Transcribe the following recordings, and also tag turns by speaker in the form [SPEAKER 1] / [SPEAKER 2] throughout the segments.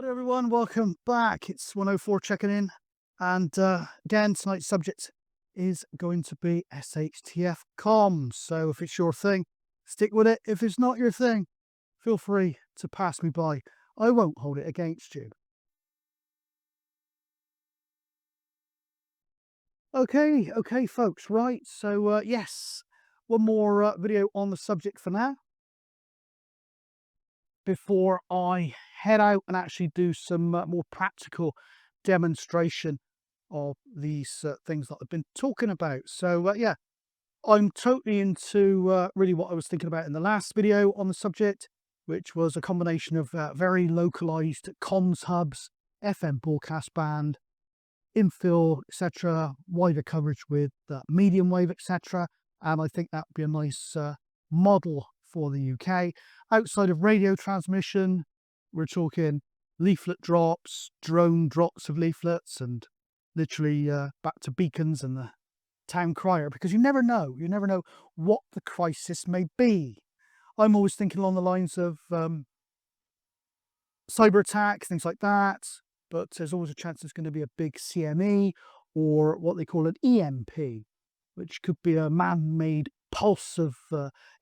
[SPEAKER 1] Hello everyone, welcome back. It's 104 checking in. And again, tonight's subject is going to be SHTF comms. So if it's your thing, stick with it. If it's not your thing, feel free to pass me by. I won't hold it against you. Okay, folks, right. So yes, one more video on the subject for now before I head out and actually do some more practical demonstration of these things that I've been talking about. So yeah, I'm totally into really what I was thinking about in the last video on the subject, which was a combination of very localized comms hubs, FM broadcast band, infill, etc., wider coverage with medium wave, etc. And I think that would be a nice model for the UK. Outside of radio transmission, we're talking leaflet drops, drone drops of leaflets, and literally back to beacons and the town crier, because you never know what the crisis may be. I'm always thinking along the lines of cyber attacks, things like that, but there's always a chance there's going to be a big CME or what they call an EMP, which could be a man-made pulse of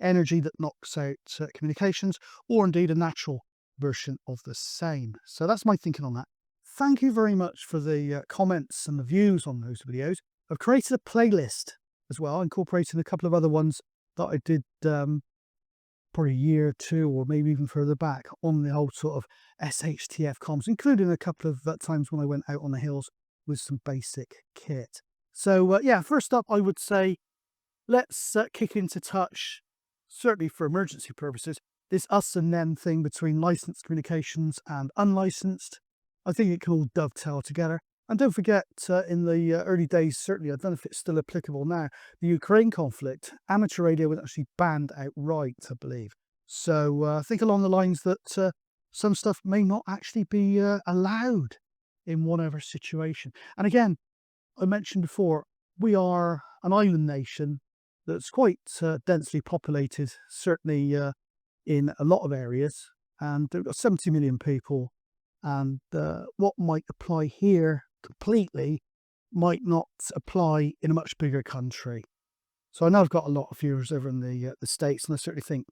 [SPEAKER 1] energy that knocks out communications, or indeed a natural version of the same. So that's my thinking on that. Thank you very much for the comments and the views on those videos. I've created a playlist as well, incorporating a couple of other ones that I did probably a year or two, or maybe even further back, on the whole sort of SHTF comms, including a couple of times when I went out on the hills with some basic kit. So yeah, first up, I would say let's kick into touch, certainly for emergency purposes, this us and them thing between licensed communications and unlicensed. I think it can all dovetail together. And don't forget, in the early days, certainly, I don't know if it's still applicable now, the Ukraine conflict, amateur radio was actually banned outright, I believe. So think along the lines that some stuff may not actually be allowed in whatever situation. And again, I mentioned before, we are an island nation that's quite densely populated, certainly in a lot of areas, and we've got 70 million people, and what might apply here completely might not apply in a much bigger country. So I know I've got a lot of viewers over in the States, and I certainly think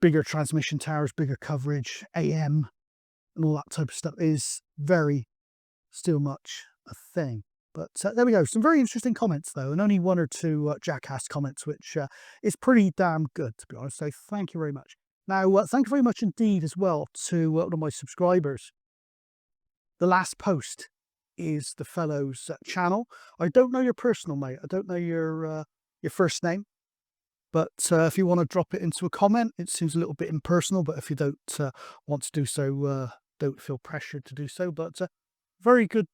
[SPEAKER 1] bigger transmission towers, bigger coverage, AM, and all that type of stuff is very still much a thing. But there we go. Some very interesting comments, though, and only one or two jackass comments, which is pretty damn good, to be honest. So thank you very much. Now, thank you very much indeed as well to one of my subscribers. The last post is the fellow's channel. I don't know your personal, mate. I don't know your first name. But if you want to drop it into a comment, it seems a little bit impersonal. But if you don't want to do so, don't feel pressured to do so. But very good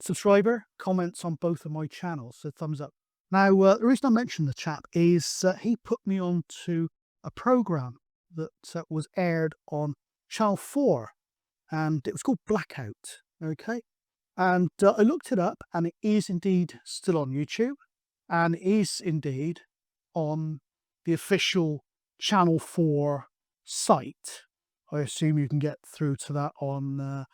[SPEAKER 1] subscriber, comments on both of my channels, so thumbs up. Now, the reason I mentioned the chap is he put me on to a program that was aired on Channel 4, and it was called Blackout, okay? And I looked it up, and it is indeed still on YouTube, and it is indeed on the official Channel 4 site. I assume you can get through to that on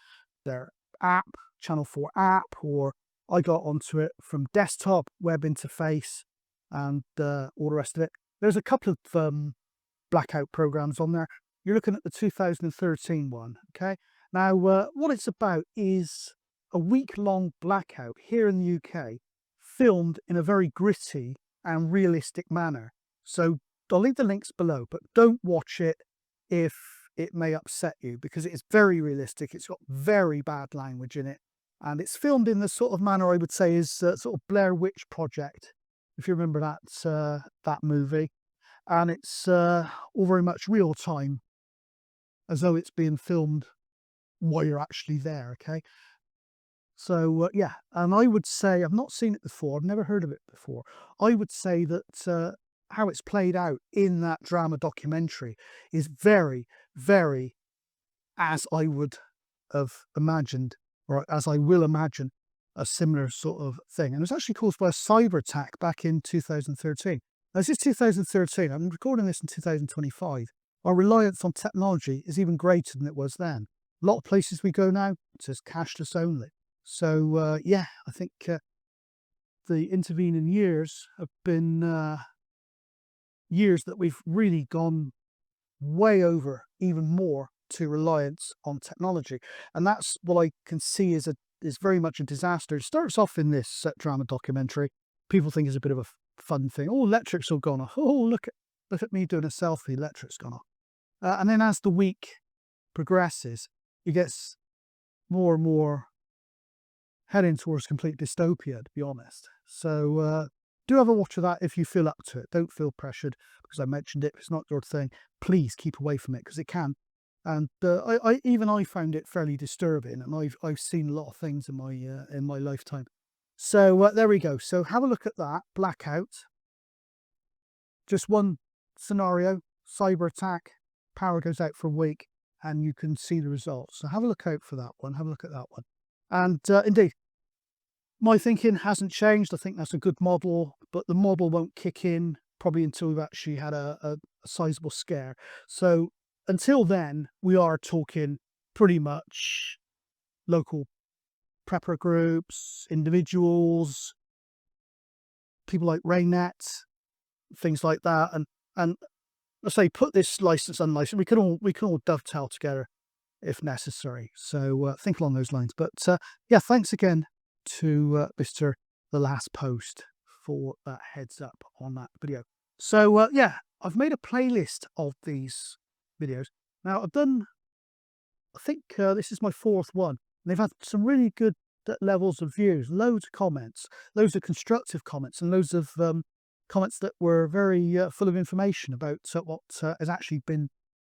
[SPEAKER 1] their app, Channel 4 app, or I got onto it from desktop, web interface, and all the rest of it. There's a couple of Blackout programs on there. You're looking at the 2013 one, okay? Now, what it's about is a week-long blackout here in the UK, filmed in a very gritty and realistic manner. So I'll leave the links below, but don't watch it if it may upset you, because it is very realistic. It's got very bad language in it, and it's filmed in the sort of manner I would say is sort of Blair Witch Project, if you remember that movie. And it's all very much real time, as though it's being filmed while you're actually there, okay? So yeah, and I would say, I've not seen it before, I've never heard of it before. I would say that how it's played out in that drama documentary is very, very as I would have imagined, or as I will imagine, a similar sort of thing. And it was actually caused by a cyber attack back in 2013. Now, this is 2013, I'm recording this in 2025. Our reliance on technology is even greater than it was then. A lot of places we go now, it says cashless only. So, yeah, I think the intervening years have been years that we've really gone way over even more to reliance on technology. And that's what I can see is very much a disaster. It starts off in this drama documentary. People think it's a bit of a fun thing. Oh, electric's all gone off. Oh, look at me doing a selfie. Electric's gone off. And then as the week progresses, it gets more and more heading towards complete dystopia, to be honest. So do have a watch of that if you feel up to it. Don't feel pressured because I mentioned it. If it's not your thing, please keep away from it because it can. And I found it fairly disturbing, and I've seen a lot of things in my lifetime. So there we go. So have a look at that. Blackout. Just one scenario: cyber attack, power goes out for a week, and you can see the results. So have a look out for that one. Have a look at that one. And indeed, my thinking hasn't changed. I think that's a good model, but the model won't kick in probably until we've actually had a sizable scare. So until then, we are talking pretty much local prepper groups, individuals, people like Raynet, things like that. And let's say put this license unlicensed. We can all dovetail together if necessary. So think along those lines. But yeah, thanks again to Mr. The Last Post for that heads up on that video. So yeah, I've made a playlist of these videos. Now I think this is my 4th one. And they've had some really good levels of views, loads of comments, loads of constructive comments, and loads of comments that were very full of information about what has actually been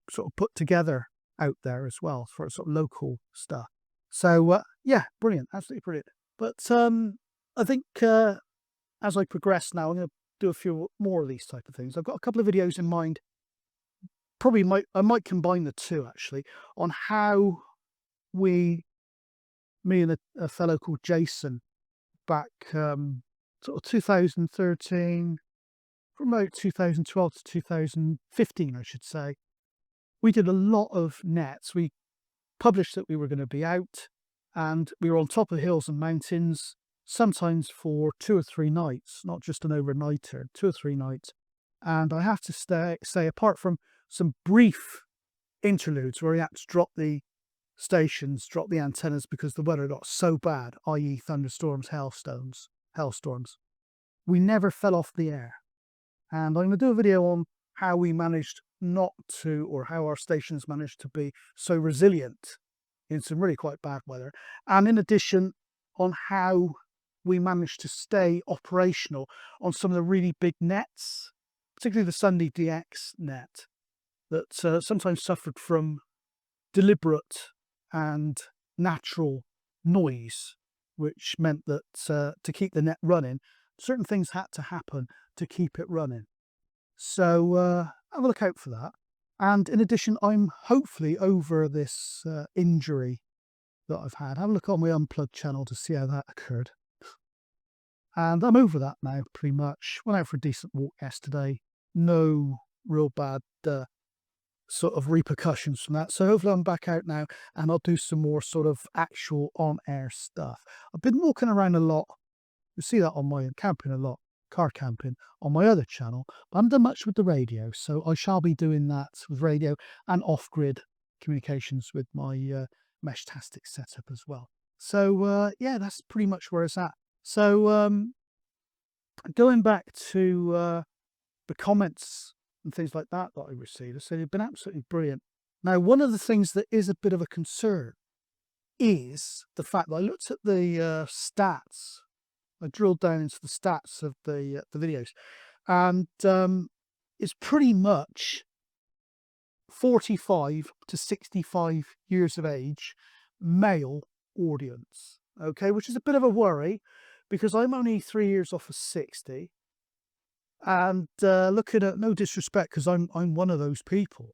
[SPEAKER 1] sort of put together out there as well for sort of local stuff. So yeah, brilliant, absolutely brilliant. But I think as I progress now, I'm going to do a few more of these type of things. I've got a couple of videos in mind. I might combine the two actually on how me and a fellow called Jason back sort of 2013, from about 2012 to 2015, I should say. We did a lot of nets. We published that we were going to be out, and we were on top of hills and mountains, sometimes for 2 or 3 nights, not just an overnighter, 2 or 3 nights. And I have to say, apart from some brief interludes where we had to drop the stations, drop the antennas because the weather got so bad, i.e. thunderstorms, hailstorms, we never fell off the air. And I'm going to do a video on how we managed not to, or how our stations managed to be so resilient in some really quite bad weather. And in addition, on how we managed to stay operational on some of the really big nets, particularly the Sunday DX net, that sometimes suffered from deliberate and natural noise, which meant that to keep the net running, certain things had to happen to keep it running. So have a look out for that. And in addition, I'm hopefully over this injury that I've had. Have a look on my Unplugged channel to see how that occurred. And I'm over that now, pretty much. Went out for a decent walk yesterday. No real bad sort of repercussions from that. So hopefully I'm back out now and I'll do some more sort of actual on-air stuff. I've been walking around a lot. You see that on my camping a lot, car camping on my other channel, but I haven't done much with the radio. So I shall be doing that with radio and off-grid communications with my Mesh-tastic setup as well. So yeah, that's pretty much where it's at. So going back to the comments and things like that I received, I said they've been absolutely brilliant. Now, one of the things that is a bit of a concern is the fact that I looked at the stats. I drilled down into the stats of the videos, and it's pretty much 45 to 65 years of age, male audience. Okay, which is a bit of a worry because I'm only 3 years off of 60. And looking at, no disrespect, because I'm one of those people.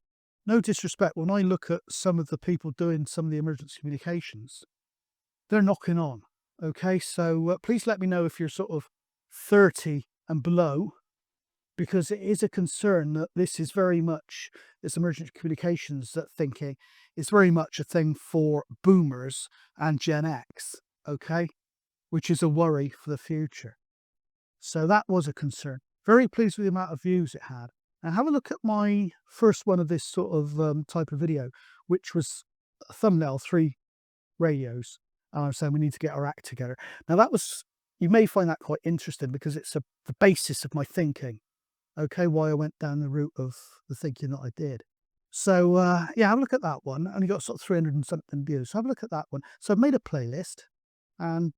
[SPEAKER 1] No disrespect, when I look at some of the people doing some of the emergency communications, they're knocking on. Okay, so please let me know if you're sort of 30 and below, because it is a concern that this is very much, this emergency communications thinking is very much a thing for boomers and Gen X, okay, which is a worry for the future. So that was a concern. Very pleased with the amount of views it had. And have a look at my first one of this sort of type of video, which was a thumbnail, 3 radios. And I'm saying we need to get our act together. Now that was, you may find that quite interesting because it's the basis of my thinking. Okay, why I went down the route of the thinking that I did. So yeah, have a look at that one. Only got sort of 300 and something views. So have a look at that one. So I've made a playlist, and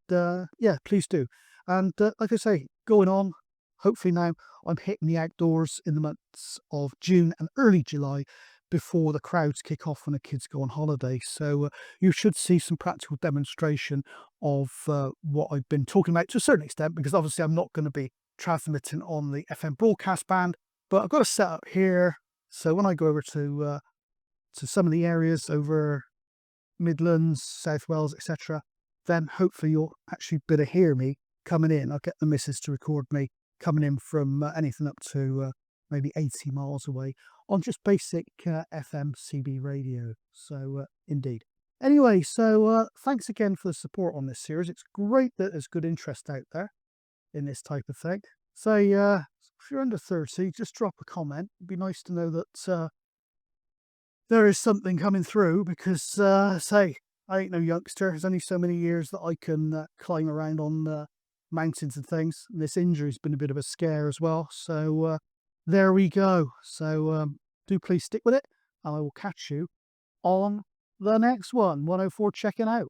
[SPEAKER 1] yeah, please do. And like I say, going on, hopefully now I'm hitting the outdoors in the months of June and early July before the crowds kick off when the kids go on holiday. So you should see some practical demonstration of what I've been talking about to a certain extent, because obviously I'm not going to be transmitting on the FM broadcast band, but I've got a setup here. So when I go over to some of the areas over Midlands, South Wales, etc., then hopefully you'll actually be able to hear me coming in. I'll get the missus to record me coming in from anything up to maybe 80 miles away on just basic FM CB radio. So indeed. Anyway, so thanks again for the support on this series. It's great that there's good interest out there in this type of thing. So if you're under 30, just drop a comment. It'd be nice to know that there is something coming through, because say, I ain't no youngster. There's only so many years that I can climb around on mountains and things. And this injury's been a bit of a scare as well. So there we go. So do please stick with it, and I will catch you on the next one. 104 checking out.